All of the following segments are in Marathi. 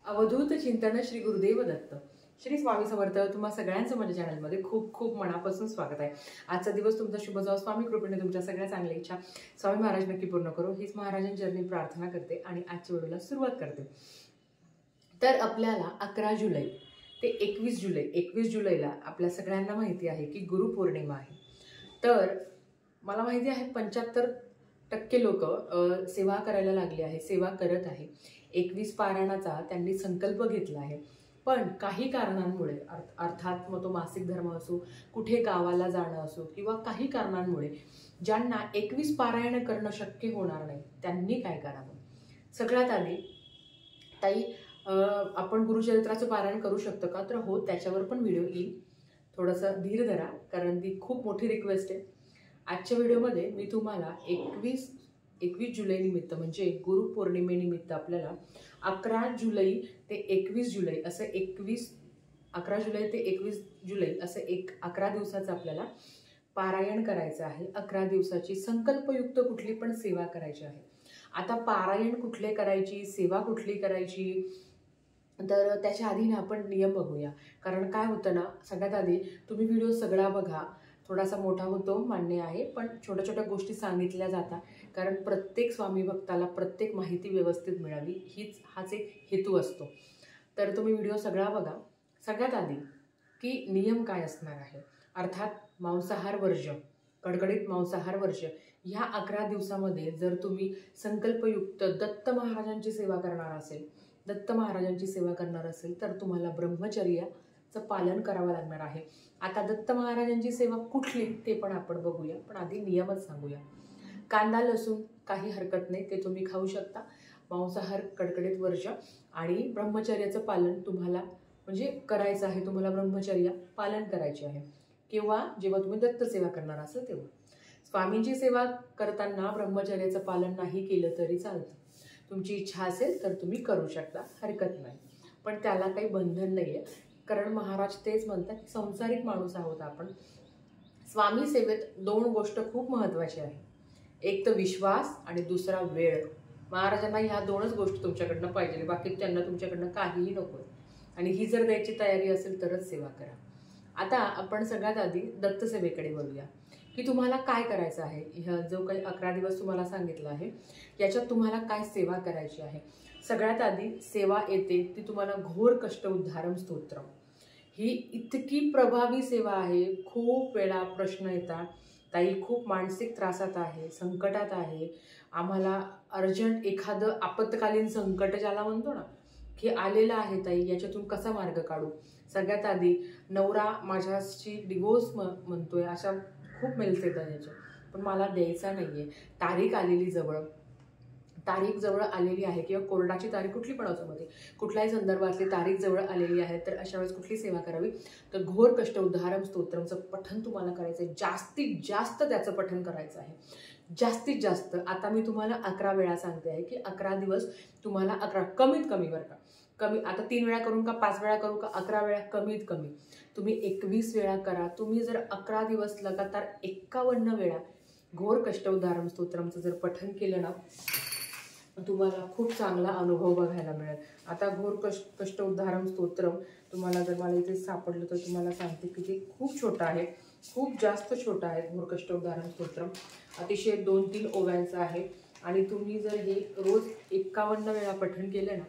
अवधूत चिंतन श्री गुरुदेव दत्त. श्री स्वामी समर्थ. तुम्हा सगळ्यांचं माझ्या चॅनलमध्ये खूप खूप मनापासून स्वागत आहे. आजचा दिवस तुमचा शुभ जाओ. स्वामी कृपेने तुमच्या सगळ्या चांगल्या इच्छा स्वामी महाराज नक्की पूर्ण करो हीच महाराजांचरणी प्रार्थना करते आणि आजच्या व्हिडिओला सुरुवात करते. तर आपल्याला 11 जुलै ते 21 जुलैला आपल्या सगळ्यांना माहिती आहे की गुरुपौर्णिमा आहे. तर मला माहिती आहे 75% लोक सेवा करायला लागले आहे, सेवा करत आहे. 21 पारायणाचा त्यांनी संकल्प घेतला आहे. पण काही कारणांमुळे अर्थात मग तो मासिक धर्म असो, कुठे गावाला जाणं असो किंवा काही कारणांमुळे ज्यांना 21 पारायण करणं शक्य होणार नाही त्यांनी काय करावं. सगळ्यात आधी ताई आपण गुरुचरित्राचं पारायण करू शकतो का? तर हो, त्याच्यावर पण व्हिडिओ येईल. थोडंसं धीर धरा कारण ती खूप मोठी रिक्वेस्ट आहे. आजच्या व्हिडिओमध्ये मी तुम्हाला 21 जुलै निमित्त म्हणजे गुरुपौर्णिमेनिमित्त आपल्याला 11 जुलै ते 21 जुलै असं 11 जुलै ते 21 जुलै असं 11 दिवसाचं आपल्याला पारायण करायचं आहे. 11 दिवसाची संकल्पयुक्त कुठली पण सेवा करायची आहे. आता पारायण कुठले करायची, सेवा कुठली करायची, तर त्याच्या आधी ना आपण नियम बघूया. कारण काय होतं ना, सगळ्यात आधी तुम्ही व्हिडिओ सगळा बघा. थोडासा मोठा होतो मान्य आहे, पण छोट्या छोट्या गोष्टी सांगितल्या जातात कारण प्रत्येक स्वामी भक्ताला प्रत्येक माहिती व्यवस्थित मिळावी हाच एक हेतू असतो. तर तुम्ही व्हिडिओ सगळा बघा. सगळ्यात आधी की नियम काय असणार आहे, अर्थात मांसाहार वर्ज्य, कडकडीत मांसाहार वर्ज्य. ह्या 11 दिवसामध्ये जर तुम्ही संकल्पयुक्त दत्त महाराजांची सेवा करणार असेल तर तुम्हाला ब्रह्मचर्याचं पालन करावं लागणार आहे. आता दत्त महाराजांची सेवा कुठली ते पण आपण बघूया, पण आधी नियमच सांगूया. कांदा लसूण काही हरकत नाही, ते तुम्ही खाऊ शकता. मांसाहार कडकडीत वर्ज्य आणि ब्रह्मचर्याचं पालन तुम्हाला म्हणजे करायचं आहे. तुम्हाला ब्रह्मचर्या पालन करायचे आहे किंवा जेव्हा तुम्ही दत्त सेवा करणार असाल तेव्हा. स्वामींची सेवा करताना ब्रह्मचर्याचं पालन नाही केलं तरी चालतं. तुमची इच्छा असेल तर तुम्ही करू शकता, हरकत नाही. पण त्याला काही बंधन नाही आहे कारण महाराज तेच म्हणतात की संसारिक माणूस आहोत आपण. स्वामी सेवेत 2 गोष्ट खूप महत्त्वाची आहे. एक तर विश्वास आणि दुसरा वेळ. महाराजांना ह्या 2च गोष्टी तुमच्याकडनं पाहिजे, बाकी त्यांना तुमच्याकडनं काहीही नको. आणि ही जर द्यायची तयारी असेल तरच सेवा करा. आता आपण सगळ्यात आधी दत्त सेवेकडे वळूया की तुम्हाला काय करायचं आहे. ह्या जो काही 11 दिवस तुम्हाला सांगितलं आहे याच्यात तुम्हाला काय सेवा करायची आहे. सगळ्यात आधी सेवा येते ती तुम्हाला घोर कष्ट उद्धारम स्तोत्रम. ही इतकी प्रभावी सेवा आहे. खूप वेळा प्रश्न येतात, ताई खूप मानसिक त्रासात आहे, संकटात आहे, आम्हाला अर्जंट एखादं आपत्कालीन संकट ज्याला म्हणतो ना की आलेलं आहे ताई, याच्यातून कसा मार्ग काढू. सगळ्यात आधी नवरा माझ्याशी डिवोर्स म्हणतोय, अशा खूप मेल्स येतात याच्या, पण मला द्यायचा नाहीये. तारीख जवळ आलेली आहे किंवा कोर्टाची तारीख कुठली पण असो, मध्ये कुठल्याही संदर्भातली तारीख जवळ आलेली आहे, तर अशा वेळेस कुठली सेवा करावी. तर घोर कष्ट उद्धारम स्तोत्रमचं पठण तुम्हाला करायचं आहे. जास्तीत जास्त त्याचं पठण करायचं आहे, जास्तीत जास्त. आता मी तुम्हाला 11 वेळा सांगते आहे की 11 दिवस तुम्हाला 11 कमीत कमी बरं का, कमी. आता 3 वेळा करून का 5 वेळा करू का, 11 वेळा कमीत कमी तुम्ही 21 वेळा करा. तुम्ही जर 11 दिवस लगातार 51 वेळा घोर कष्ट उद्धारम स्तोत्रमचं जर पठण केलं ना, तुम्हाला खूप चांगला अनुभव बघायला मिळेल. आता घोर कष्ट उद्धारम स्तोत्रम तुम्हाला जर मला इथे सापडलं तर तुम्हाला सांगते की ते खूप छोटं आहे, खूप जास्त छोटं आहे. घोर कष्ट उद्धारम स्तोत्रम अतिशय 2-3 ओव्यांचं आहे आणि तुम्ही जर हे रोज 51 वेळा पठण केलं ना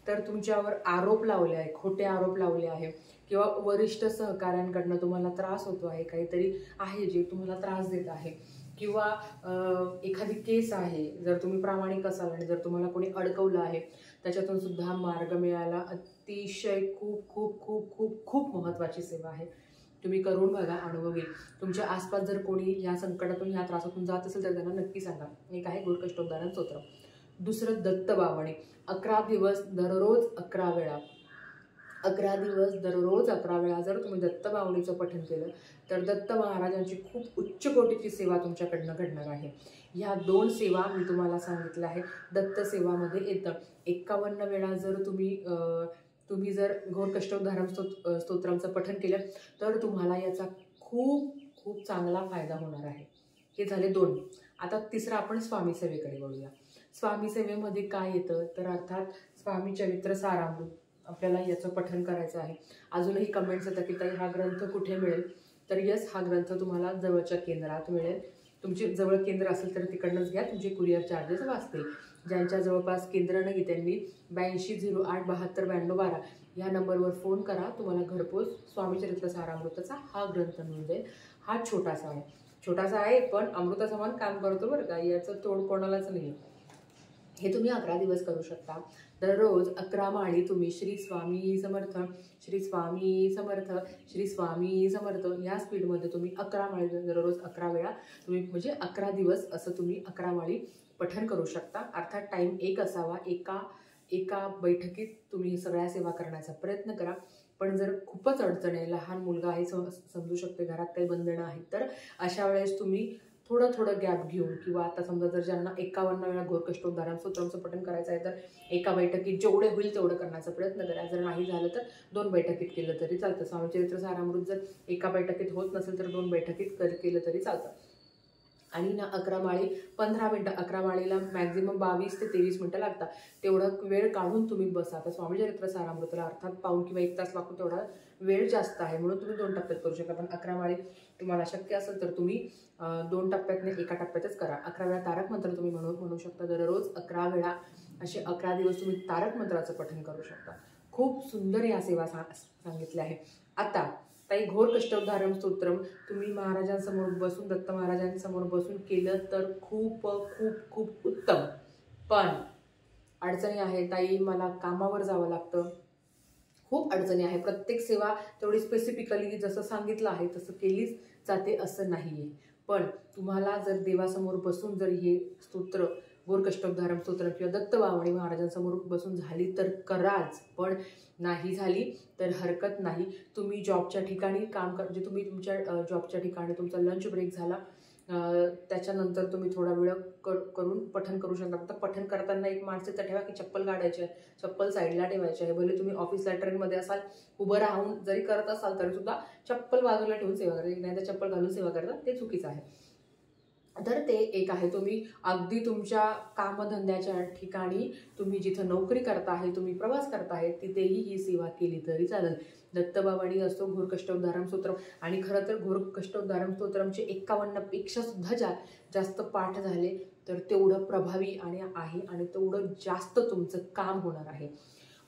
तर तुमच्यावर आरोप लावले आहे, खोटे आरोप लावले आहे किंवा वरिष्ठ सहकाऱ्यांकडनं तुम्हाला त्रास होतो आहे, काहीतरी आहे जे तुम्हाला त्रास देत आहे किंवा एखादी केस आहे, जर तुम्ही प्रामाणिक असाल आणि जर तुम्हाला कोणी अडकवलं आहे त्याच्यातून सुद्धा मार्ग मिळायला अतिशय खूप खूप खूप खूप खूप महत्त्वाची सेवा आहे. तुम्ही करून बघा, अनुभव येईल. तुमच्या आसपास जर कोणी ह्या संकटातून ह्या त्रासातून जात असेल तर त्यांना नक्की सांगा. एक आहे घोर कष्ट उद्धारम स्तोत्रम. दुसरं दत्त बावणे. 11 दिवस दररोज 11 वेळा, 11 दिवस दररोज 11 वेळा जर तुम्ही दत्त बावणीचं पठण केलं तर दत्त महाराजांची खूप उच्च कोटीची सेवा तुमच्याकडनं घडणार आहे. ह्या 2 सेवा मी तुम्हाला सांगितल्या आहे. दत्त सेवामध्ये येतं 51 वेळा जर तुम्ही जर घोर कष्ट उद्धारम स्तोत्रमचं पठण केलं तर तुम्हाला याचा खूप खूप चांगला फायदा होणार आहे. हे झाले 2. आता तिसरं आपण स्वामी सेवेकडे वळूया. स्वामी सेवेमध्ये काय येतं तर अर्थात स्वामी चरित्र सारामृत आपल्याला याचं पठण करायचं आहे. अजूनही कमेंट्स येतात की ताई हा ग्रंथ कुठे मिळेल, तर यस, हा ग्रंथ तुम्हाला जवळच्या केंद्रात मिळेल. तुमचे जवळ केंद्र असेल तर तिकडनंच घ्या, तुमचे कुरिअर चार्जेस वाचतील. ज्यांच्या जवळपास केंद्र नाही त्यांनी 8208729212 ह्या नंबरवर फोन करा, तुम्हाला घरपोच स्वामी चरित्र सारामृताचा हा ग्रंथ मिळून जाईल. हा छोटासा आहे पण अमृतासमान काम करतो बरं का, याचं तोड कोणालाच नाही. हे तुम्ही 11 दिवस करू शकता. दररोज 11 माळी तुम्ही श्री स्वामी समर्थ, श्री स्वामी समर्थ, श्री स्वामी समर्थ या स्पीडमध्ये तुम्ही 11 माळी दररोज 11 वेळा तुम्ही म्हणजे 11 दिवस असं तुम्ही 11 माळी पठण करू शकता. अर्थात टाईम एक असावा. एका बैठकीत तुम्ही सगळ्या सेवा करण्याचा प्रयत्न करा. पण जर खूपच अडचण आहे, लहान मुलगा आहे, समजू शकते, घरात काही बंधनं आहेत, तर अशा वेळेस तुम्ही थोडं गॅप घेऊन किंवा आता समजा जर ज्यांना 51 वेळा घोरकष्टोद्धारम स्तोत्रमचं पठण करायचं आहे तर एका बैठकीत जेवढे होईल तेवढं करण्याचा प्रयत्न करा. जर नाही झालं तर 2 बैठकीत केलं तरी चालतं. स्वामी चरित्र सारामृत जर एका बैठकीत होत नसेल तर 2 बैठकीत केलं तरी चालतं. आणि ना 11 माळी 15 मिनटं, 11 माळीला मॅक्झिमम 22 ते 23 मिनटं लागतात. तेवढं वेळ काढून तुम्ही बसा. आता स्वामी चरित्र सारामृतला अर्थात पाऊण किंवा 1 तास लागतो, तेवढा वेळ जास्त आहे म्हणून तुम्ही 2 टप्प्यात करू शकता. पण 11 माळी तुम्हाला शक्य असेल तर तुम्ही 2 टप्प्यात नाही, एका टप्प्यातच करा. 11 वेळा तारक मंत्र तुम्ही म्हणू शकता. दररोज 11 वेळा असे 11 दिवस तुम्ही तारक मंत्राचं पठण करू शकता. खूप सुंदर या सेवा सांगितल्या आहे. आता ताई घोरकष्टोद्धारम स्तोत्रम तुम्ही महाराजांसमोर बसून, दत्त महाराजांसमोर बसून केलं तर खूप खूप खूप उत्तम. पण अडचणी आहे ताई, मला कामावर जावं लागतं, खूप अडचणी आहे. प्रत्येक सेवा तेवढी स्पेसिफिकली जसं सांगितलं आहे तसं केलीच जाते असं नाही आहे. पण तुम्हाला जर देवासमोर बसून जर हे स्तोत्र घोरकष्टोद्धारम स्तोत्र किंवा दत्त बावणी महाराजांसमोर बसून झाली तर कराच. पण नाही झाली तर हरकत नाही. तुम्ही जॉबच्या ठिकाणी काम म्हणजे तुम्ही तुमच्या जॉबच्या ठिकाणी तुमचा लंच ब्रेक झाला, त्याच्यानंतर तुम्ही थोडा वेळ करून पठण करू शकता. फक्त पठण करताना एक मानसिकता ठेवा की चप्पल काढायची आहे, चप्पल साईडला ठेवायची आहे. भले तुम्ही ऑफिसला ट्रेनमध्ये असाल, उभं राहून जरी करत असाल तरी सुद्धा चप्पल बाजूला ठेवून सेवा करायची, नाही तर चप्पल घालून सेवा करता ते चुकीचं आहे. तर ते एक आहे. तुम्ही अगदी तुमच्या कामधंद्याच्या ठिकाणी तुम्ही जिथं नोकरी करता आहे, तुम्ही प्रवास करता आहे, तिथेही ही सेवा केली तरी चालेल. दत्तबावणी असतो, घोरकष्टोद्धारम स्तोत्रम, आणि खरं तर घोरकष्टोद्धारम स्तोत्रमचे 51 पेक्षा सुद्धा जास्त पाठ झाले तर तेवढं प्रभावी आहे आणि तेवढं जास्त तुमचं काम होणार आहे.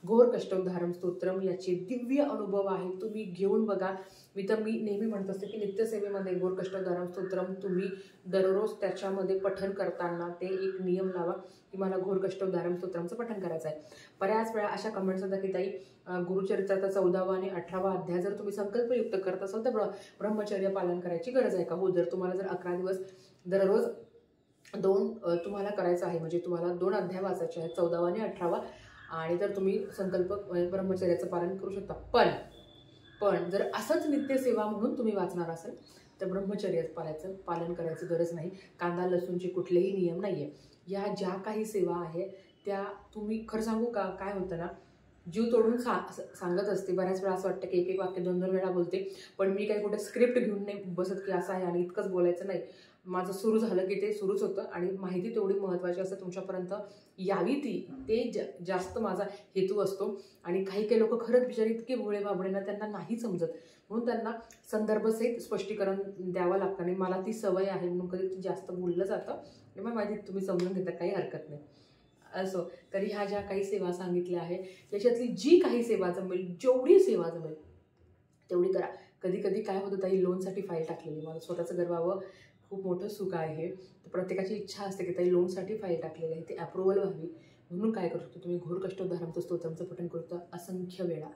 घोरकष्टोद्धारम स्तोत्रम याचे दिव्य अनुभव आहे, तुम्ही घेऊन बघा. मी नेहमी म्हणत असते की नित्यसेवेमध्ये घोरकष्टोद्धारम स्तोत्रम तुम्ही दररोज त्याच्यामध्ये पठण करताना ते एक नियम लावा की मला घोरकष्टोद्धारम स्तोत्रमचं पठण करायचं आहे. बऱ्याच वेळा अशा कमेंट्स होतात की ताई गुरुचरित्राचा 14वा आणि 18वा अध्याय जर तुम्ही संकल्पयुक्त करत असाल तर ब्रह्मचर्य पालन करायची गरज आहे का? हो, जर तुम्हाला जर 11 दिवस दररोज 2 तुम्हाला करायचं आहे, म्हणजे तुम्हाला 2 अध्याय वाचायचे आहेत, 14वा आणि 18वा, आणि तर तुम्ही संकल्प ब्रह्मचर्याचं पालन करू शकता. पण जर असंच नित्यसेवा म्हणून तुम्ही वाचणार असाल तर ब्रह्मचर्याचं पालन करायची गरज नाही. कांदा लसूणचे कुठलेही नियम नाही आहे. या ज्या काही सेवा आहे त्या तुम्ही, खरं सांगू का, काय होतं ना, जीव तोडून सांगत असते. बऱ्याच वेळा असं वाटतं की एक वाक्य 2-2 वेळा बोलते, पण मी काही कुठे स्क्रिप्ट घेऊन नाही बसत की असं आहे आणि इतकंच बोलायचं नाही. माझं सुरू झालं की ते सुरूच होतं आणि माहिती तेवढी महत्त्वाची असते तुमच्यापर्यंत यावी ते जास्त माझा हेतू असतो. आणि काही लोक खरंच बिचारी इतके भोळे बाबडे ना, त्यांना नाही समजत, म्हणून त्यांना संदर्भसहित स्पष्टीकरण द्यावं लागतं. आणि मला ती सवय आहे म्हणून कधी जास्त बोललं जातं आणि मग माझी तुम्ही समजून घेता, काही हरकत नाही. असो, तरी ह्या ज्या काही सेवा सांगितल्या आहे त्याच्यातली जी काही सेवा जमेल, जेवढी सेवा जमेल तेवढी करा. कधी कधी काय होतं ताई, लोनसाठी फाईल टाकलेली, मला स्वतःचं गरवावं खूप मोठं सुख आहे. तर प्रत्येकाची इच्छा असते की ताई लोनसाठी फाईल टाकलेली आहे, ती अप्रुव्हल व्हावी, म्हणून काय करू शकतो तुम्ही घोरकष्टोद्धारमचं स्तोत्रमचं पठण करता असंख्य वेळा.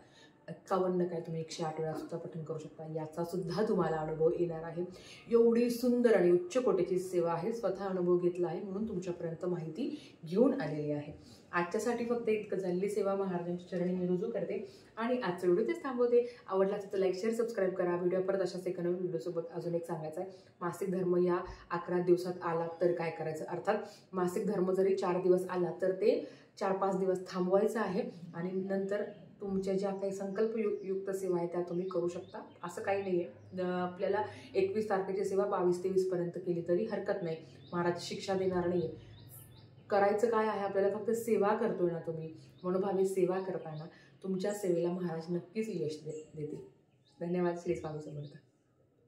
51 काय तुम्ही 108 वेळा सुद्धा पठण करू शकता. याचा सुद्धा तुम्हाला अनुभव येणार आहे. एवढी सुंदर आणि उच्च कोटीची सेवा आहे, स्वतः अनुभव घेतला आहे म्हणून तुमच्यापर्यंत माहिती घेऊन आलेली आहे. आजच्यासाठी फक्त इतकं झालेली सेवा महाराजांच्या चरणी मी रुजू करते आणि आजचा व्हिडिओ तेच थांबवते. आवडला तर लाईक शेअर सबस्क्राईब करा. व्हिडिओ परत अशाच एका नवीन व्हिडिओसोबत अजून एक सांगायचं आहे. मासिक धर्म या 11 दिवसात आला तर काय करायचं, अर्थात मासिक धर्म जरी 4 दिवस आला तर ते 4-5 दिवस थांबवायचं आहे आणि नंतर तुमच्या ज्या काही संकल्पयुक्त सेवा आहे त्या तुम्ही करू शकता. असं काही नाही आहे, आपल्याला 21 तारखेची सेवा 22 ते 20 पर्यंत केली तरी हरकत नाही. महाराज शिक्षा देणार नाही आहे. करायचं काय आहे आपल्याला, फक्त सेवा करतोय ना तुम्ही, मनोभावे सेवा करताना तुमच्या सेवेला महाराज नक्कीच यश देतील. धन्यवाद. श्री स्वामी समर्थ.